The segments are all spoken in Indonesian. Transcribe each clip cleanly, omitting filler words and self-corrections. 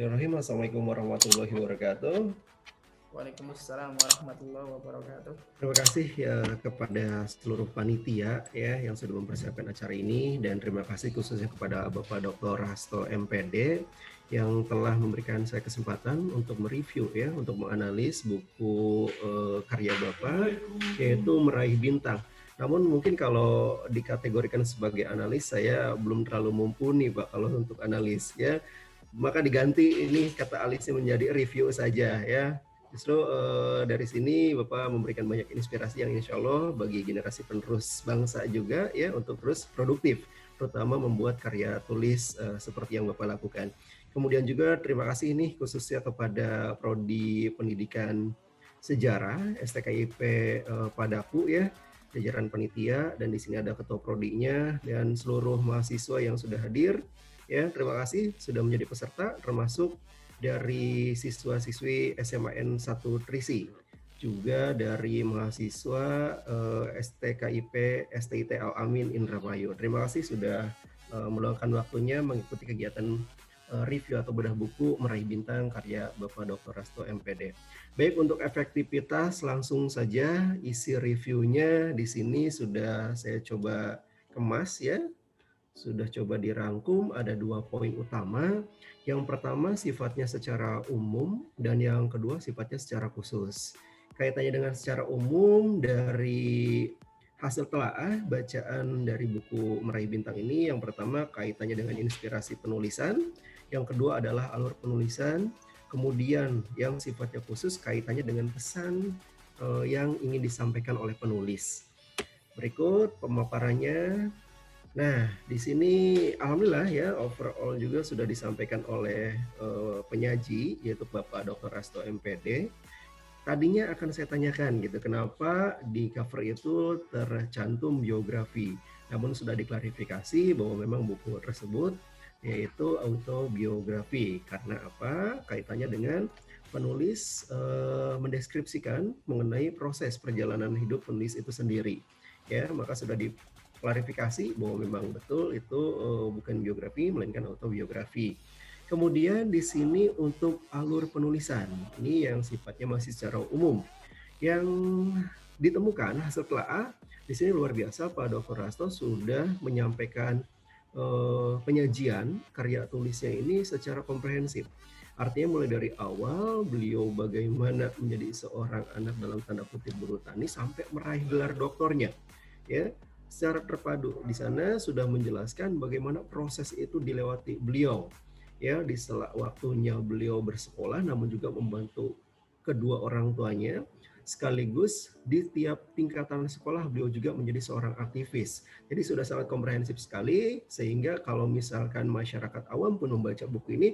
Bismillahirrahmanirrahim. Assalamualaikum warahmatullahi wabarakatuh. Waalaikumsalam warahmatullahi wabarakatuh. Terima kasih ya kepada seluruh panitia ya yang sudah mempersiapkan acara ini, dan terima kasih khususnya kepada Bapak Dr. Hasto MPD yang telah memberikan saya kesempatan untuk mereview ya, untuk menganalisis buku karya Bapak yaitu Meraih Bintang. Namun mungkin kalau dikategorikan sebagai analis saya belum terlalu mumpuni Pak kalau untuk analis ya. Maka diganti ini kata alisnya menjadi review saja ya. Justru dari sini Bapak memberikan banyak inspirasi yang insya Allah bagi generasi penerus bangsa juga ya untuk terus produktif, terutama membuat karya tulis seperti yang Bapak lakukan. Kemudian juga terima kasih ini khususnya kepada Prodi Pendidikan Sejarah STKIP Padaku ya, jajaran panitia, dan di sini ada ketua prodinya dan seluruh mahasiswa yang sudah hadir. Ya, terima kasih sudah menjadi peserta, termasuk dari siswa-siswi SMAN 1 Trisi, juga dari mahasiswa STKIP STIT Al-Amin Indramayu. Terima kasih sudah meluangkan waktunya mengikuti kegiatan review atau bedah buku Meraih Bintang karya Bapak Dr. Hasto MPD. Baik, untuk efektivitas langsung saja isi reviewnya di sini sudah saya coba kemas ya. Sudah coba dirangkum, ada 2 poin utama. Yang pertama sifatnya secara umum dan yang kedua sifatnya secara khusus. Kaitannya dengan secara umum dari hasil telaah bacaan dari buku Meraih Bintang ini, yang pertama kaitannya dengan inspirasi penulisan, yang kedua adalah alur penulisan, kemudian yang sifatnya khusus kaitannya dengan pesan yang ingin disampaikan oleh penulis. Berikut pemaparannya. Nah, di sini alhamdulillah ya overall juga sudah disampaikan oleh penyaji yaitu Bapak Dr. Hasto MPD. Tadinya akan saya tanyakan gitu, kenapa di cover itu tercantum biografi. Namun sudah diklarifikasi bahwa memang buku tersebut yaitu autobiografi. Karena apa? Kaitannya dengan penulis mendeskripsikan mengenai proses perjalanan hidup penulis itu sendiri. Ya, maka sudah klarifikasi bahwa memang betul itu bukan biografi melainkan autobiografi. Kemudian di sini untuk alur penulisan, ini yang sifatnya masih secara umum. Yang ditemukan hasil telaah di sini luar biasa, Pak Dr. Hasto sudah menyampaikan penyajian karya tulisnya ini secara komprehensif. Artinya mulai dari awal beliau bagaimana menjadi seorang anak dalam tanda kutip buruh tani sampai meraih gelar doktornya. Ya, secara terpadu di sana sudah menjelaskan bagaimana proses itu dilewati beliau ya di sela waktunya beliau bersekolah, namun juga membantu kedua orang tuanya, sekaligus di tiap tingkatan sekolah beliau juga menjadi seorang aktivis. Jadi sudah sangat komprehensif sekali, sehingga kalau misalkan masyarakat awam pun membaca buku ini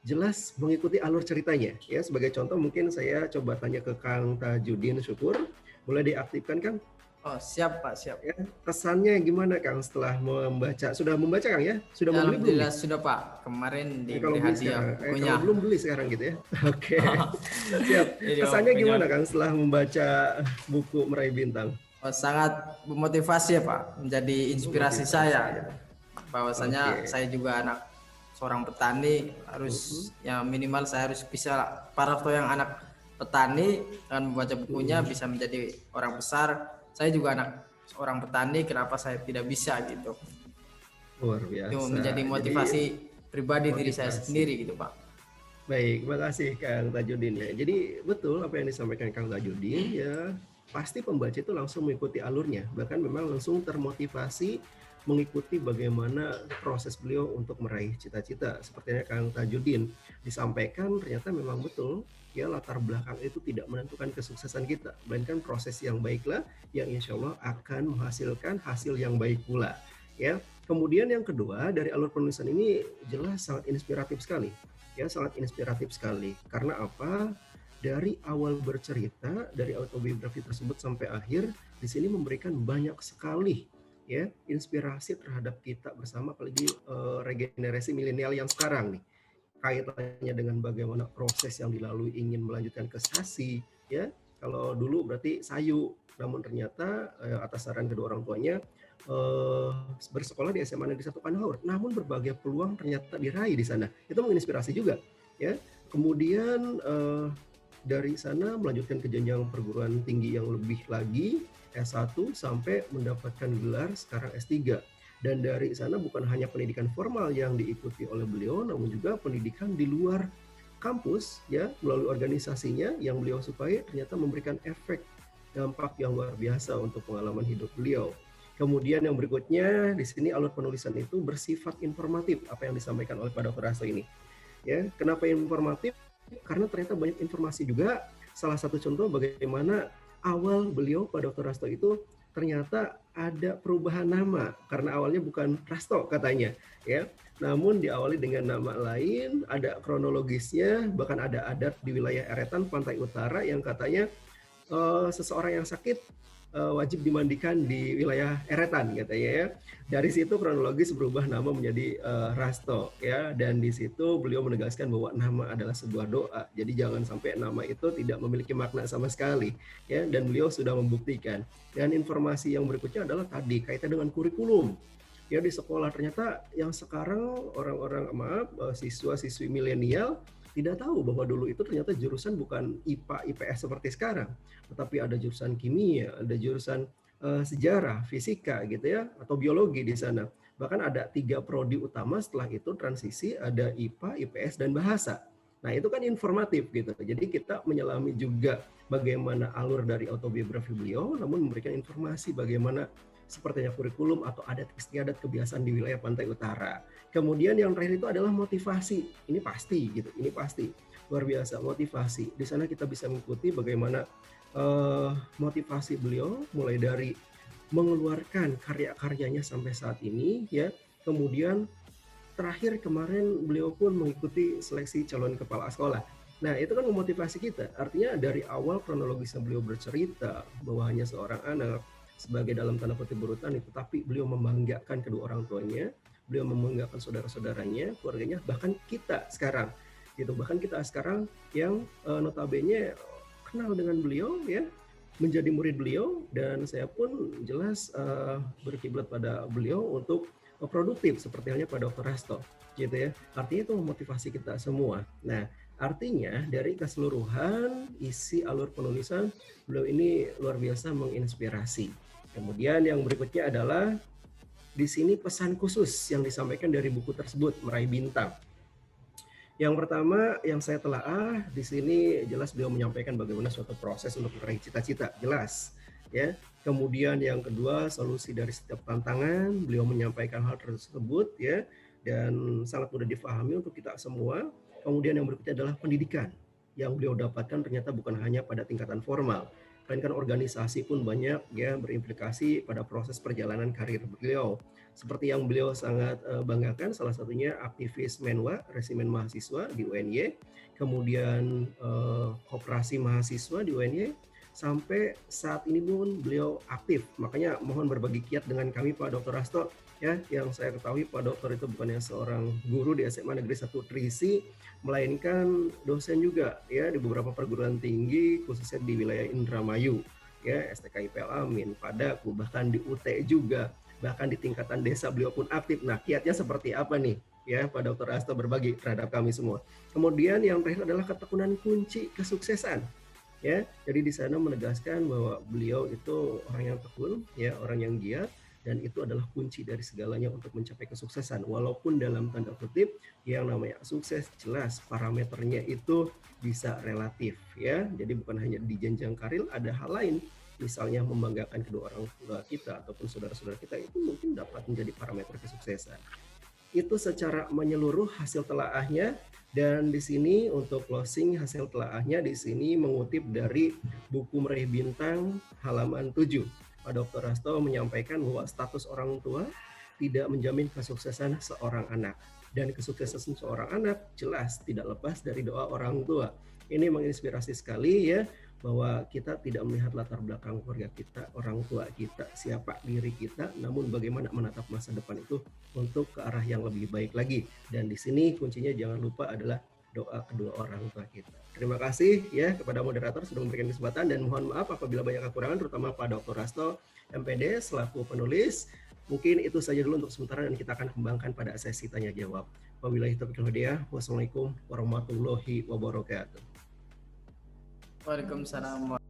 jelas mengikuti alur ceritanya ya. Sebagai contoh mungkin saya coba tanya ke Kang Tajudin Syukur, boleh diaktifkan Kang? Oh, siap Pak, siap. Ya, kesannya gimana Kang setelah membaca? Sudah membaca Kang ya? Sudah Ya, membeli belum nih? alhamdulillah sudah Pak. Kemarin Kalau diberi beli hadiah sekarang, bukunya. kalau belum beli sekarang gitu ya? Oke, siap. Jadi Kesannya bukunya gimana Kang setelah membaca buku Meraih Bintang? sangat memotivasi ya Pak, menjadi inspirasi saya. Gitu. Bahwasanya Oke. saya juga anak seorang petani, harus ya minimal saya harus bisa para yang anak petani dengan membaca bukunya bisa menjadi orang besar. Saya juga anak seorang petani, kenapa saya tidak bisa gitu. Luar Itu biasa. menjadi motivasi pribadi diri saya sendiri gitu Pak. Baik, terima kasih Kang Tajudin ya. Jadi betul apa yang disampaikan Kang Tajudin ya, pasti pembaca itu langsung mengikuti alurnya, bahkan memang langsung termotivasi mengikuti bagaimana proses beliau untuk meraih cita-cita. Sepertinya Kang Tajudin disampaikan ternyata memang betul ya, latar belakang itu tidak menentukan kesuksesan kita, melainkan proses yang baiklah yang insya Allah akan menghasilkan hasil yang baik pula ya. Kemudian yang kedua, dari alur penulisan ini jelas sangat inspiratif sekali. Ya, sangat inspiratif sekali. Karena apa? Dari awal bercerita, dari autobiografi tersebut sampai akhir, di sini memberikan banyak sekali ya inspirasi terhadap kita bersama, apalagi regenerasi milenial yang sekarang nih. Kaitannya dengan bagaimana proses yang dilalui ingin melanjutkan ke Sasi ya. Kalau dulu berarti Sayu, namun ternyata atas saran kedua orang tuanya bersekolah di SMA Negeri 1 Panhaur, namun berbagai peluang ternyata diraih di sana. Itu menginspirasi juga ya. Kemudian dari sana melanjutkan ke jenjang perguruan tinggi yang lebih lagi, S1 sampai mendapatkan gelar sekarang S3. Dan dari sana bukan hanya pendidikan formal yang diikuti oleh beliau, namun juga pendidikan di luar kampus ya, melalui organisasinya yang beliau sukai ternyata memberikan efek dampak yang luar biasa untuk pengalaman hidup beliau. Kemudian yang berikutnya di sini alur penulisan itu bersifat informatif, apa yang disampaikan oleh Pak Dr. Hasto ini. Ya, kenapa informatif? Karena ternyata banyak informasi juga. Salah satu contoh bagaimana awal beliau Pak Dr. Hasto itu ternyata ada perubahan nama karena awalnya bukan Rasto katanya, ya. Namun diawali dengan nama lain, ada kronologisnya, bahkan ada adat di wilayah Eretan Pantai Utara yang katanya seseorang yang sakit wajib dimandikan di wilayah Eretan katanya ya. Dari situ kronologis berubah nama menjadi Rasto ya, dan di situ beliau menegaskan bahwa nama adalah sebuah doa. Jadi jangan sampai nama itu tidak memiliki makna sama sekali ya, dan beliau sudah membuktikan. Dan informasi yang berikutnya adalah tadi kaitan dengan kurikulum. Ya di sekolah ternyata yang sekarang orang-orang siswa-siswi milenial tidak tahu bahwa dulu itu ternyata jurusan bukan IPA IPS seperti sekarang, tetapi ada jurusan kimia, ada jurusan sejarah, fisika gitu ya, atau biologi di sana. Bahkan ada 3 prodi utama, setelah itu transisi ada IPA, IPS dan bahasa. Nah, itu kan informatif gitu. Jadi kita menyelami juga bagaimana alur dari autobiografi beliau, namun memberikan informasi bagaimana sepertinya kurikulum atau adat istiadat kebiasaan di wilayah Pantai Utara. Kemudian yang terakhir itu adalah motivasi. Ini pasti gitu, ini pasti luar biasa motivasi. Di sana kita bisa mengikuti bagaimana motivasi beliau mulai dari mengeluarkan karya-karyanya sampai saat ini ya. Kemudian terakhir kemarin beliau pun mengikuti seleksi calon kepala sekolah. Nah, itu kan memotivasi kita. Artinya dari awal kronologisnya beliau bercerita bahwa hanya seorang anak sebagai dalam tanda kutip berutani, tetapi beliau membanggakan kedua orang tuanya, beliau membanggakan saudara-saudaranya, keluarganya, bahkan kita sekarang, gitu. Bahkan kita sekarang yang notabene kenal dengan beliau, ya, menjadi murid beliau, dan saya pun jelas berkiblat pada beliau untuk produktif seperti halnya Pak Dr. Hasto, gitu ya. Artinya itu memotivasi kita semua. Nah, artinya dari keseluruhan isi alur penulisan beliau ini luar biasa menginspirasi. Kemudian yang berikutnya adalah di sini pesan khusus yang disampaikan dari buku tersebut, Meraih Bintang. Yang pertama yang saya telaah di sini jelas beliau menyampaikan bagaimana suatu proses untuk meraih cita-cita, jelas ya. Kemudian yang kedua, solusi dari setiap tantangan, beliau menyampaikan hal tersebut ya, dan sangat mudah difahami untuk kita semua. Kemudian yang berikutnya adalah pendidikan yang beliau dapatkan ternyata bukan hanya pada tingkatan formal, melainkan organisasi pun banyak ya berimplikasi pada proses perjalanan karir beliau. Seperti yang beliau sangat banggakan, salah satunya aktivis Menwa, Resimen Mahasiswa di UNY, kemudian koperasi mahasiswa di UNY, sampai saat ini pun beliau aktif. Makanya mohon berbagi kiat dengan kami Pak Dr. Hasto ya, yang saya ketahui Pak Dokter itu bukannya seorang guru di SMA Negeri 1 Trisi, melainkan dosen juga ya di beberapa perguruan tinggi khususnya di wilayah Indramayu ya, STK IPL Amin, Padaku, bahkan di UT juga, bahkan di tingkatan desa beliau pun aktif. Nah, kiatnya seperti apa nih ya Pak Dr. Hasto berbagi terhadap kami semua. Kemudian yang terakhir adalah ketekunan kunci kesuksesan. Ya, jadi di sana menegaskan bahwa beliau itu orang yang tekun, ya, orang yang giat, dan itu adalah kunci dari segalanya untuk mencapai kesuksesan. Walaupun dalam tanda kutip yang namanya sukses jelas parameternya itu bisa relatif, ya. Jadi bukan hanya di jenjang karir, ada hal lain. Misalnya membanggakan kedua orang tua kita ataupun saudara-saudara kita, itu mungkin dapat menjadi parameter kesuksesan. Itu secara menyeluruh hasil telaahnya. Dan di sini untuk closing hasil telaahnya di sini mengutip dari buku Meraih Bintang halaman 7. Pak Dr. Hasto menyampaikan bahwa status orang tua tidak menjamin kesuksesan seorang anak. Dan kesuksesan seorang anak jelas tidak lepas dari doa orang tua. Ini menginspirasi sekali ya, bahwa kita tidak melihat latar belakang keluarga kita, orang tua kita, siapa diri kita, namun bagaimana menatap masa depan itu untuk ke arah yang lebih baik lagi. Dan di sini kuncinya jangan lupa adalah doa kedua orang tua kita. Terima kasih ya kepada moderator sudah memberikan kesempatan, dan mohon maaf apabila banyak kekurangan, terutama Pak Dr. Hasto MPD selaku penulis. Mungkin itu saja dulu untuk sementara dan kita akan kembangkan pada sesi tanya jawab. Wabillahi taufiq wal hidayah. Wassalamualaikum warahmatullahi wabarakatuh. Waalaikumsalam.